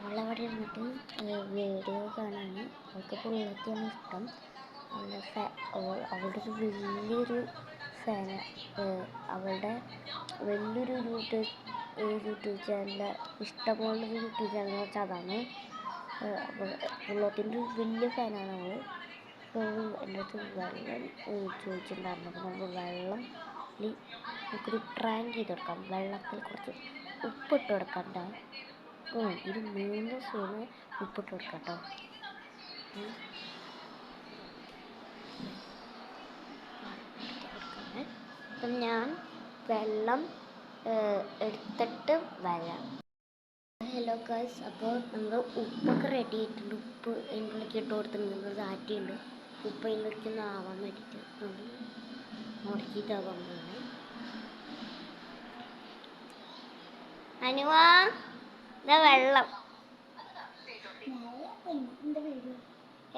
അവളവിടെ ഇരുന്നിട്ട് വീഡിയോ കാണാൻ അവൾക്ക് പുള്ളിയൊക്കെയാണ് ഇഷ്ടം. അവളുടെ ഒരു വലിയൊരു ഫാന്. അവളുടെ വലിയൊരു യൂട്യൂബ് ചാനൽ, ഇഷ്ടമുള്ളൊരു യൂട്യൂബ് ചാനൽ എന്ന് വെച്ചാൽ അതാണ്. പുള്ളത്തിൻ്റെ ഒരു വലിയ ഫാനാണ് അവൾ. എൻ്റെ അടുത്ത് വെള്ളം ചോദിച്ചിട്ടുണ്ടായിരുന്നു. അപ്പോൾ നമുക്ക് വെള്ളം നമുക്കൊരു പ്രാങ്ക് ചെയ്ത് കൊടുക്കാം. വെള്ളത്തിൽ കുറച്ച് ഉപ്പിട്ട് കൊടുക്കണ്ട. ഒരു 3 സ്പൂണ് ഉപ്പിട്ട് കൊടുക്കാം കേട്ടോ. അപ്പം ഞാൻ വെള്ളം എടുത്തിട്ട് വരാം. ഹലോ ഗൈസ്, അപ്പോൾ നമ്മൾ ഉപ്പൊക്കെ റെഡി ആയിട്ടുണ്ട്. ഉപ്പ് അതിനുള്ളിലേക്ക് ഇട്ട് കൊടുത്തിട്ടുണ്ട്. ആറ്റിയുണ്ട്. ഉപ്പ് അതിനുള്ളിലേക്ക് ഒന്ന് ആവാൻ വേണ്ടിയിട്ട് നമ്മൾ മുടക്കിയിട്ടാവാൻ പോകുന്നത്. അനുവാ ഇതാ വെള്ളം.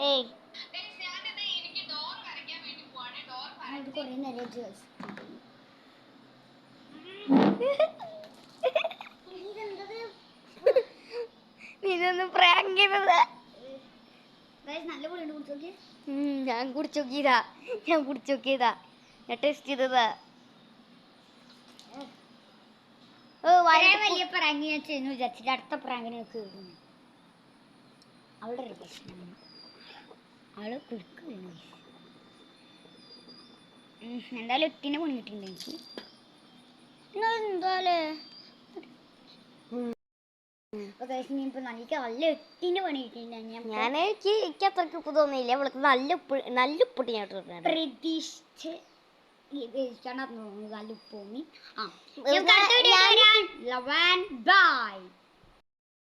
ഏയ് ഇതൊന്ന് പ്രാങ്ക് ചെയ്തത്. ഞാൻ കുടിച്ചു നോക്കിയതാ. ഞാൻ ടെസ്റ്റ് ചെയ്തതാ. വലിയ പ്രാങ്ക് ഞാൻ ചെയ്യുന്നു വിചാരിച്ചിട്ട് അടുത്ത പ്രാങ്കിന് അവളുടെ ഒരു പ്രശ്നമാണ്. അവള് കുളിക്കുന്നു. എന്തായാലും ഒറ്റിനെ പണി കിട്ടിയിട്ടുണ്ട് എനിക്ക്. എന്തായാലേ നല്ല എട്ടിന്റെ പണി കിട്ടിയിട്ടുണ്ട്. എനിക്ക് അത്രക്ക് ഉപ്പ് തോന്നിയില്ല. അവൾക്ക് നല്ല ഉപ്പിട്ട് ഞാൻ പ്രതീക്ഷിച്ച് നല്ല ഉപ്പ് തോന്നി.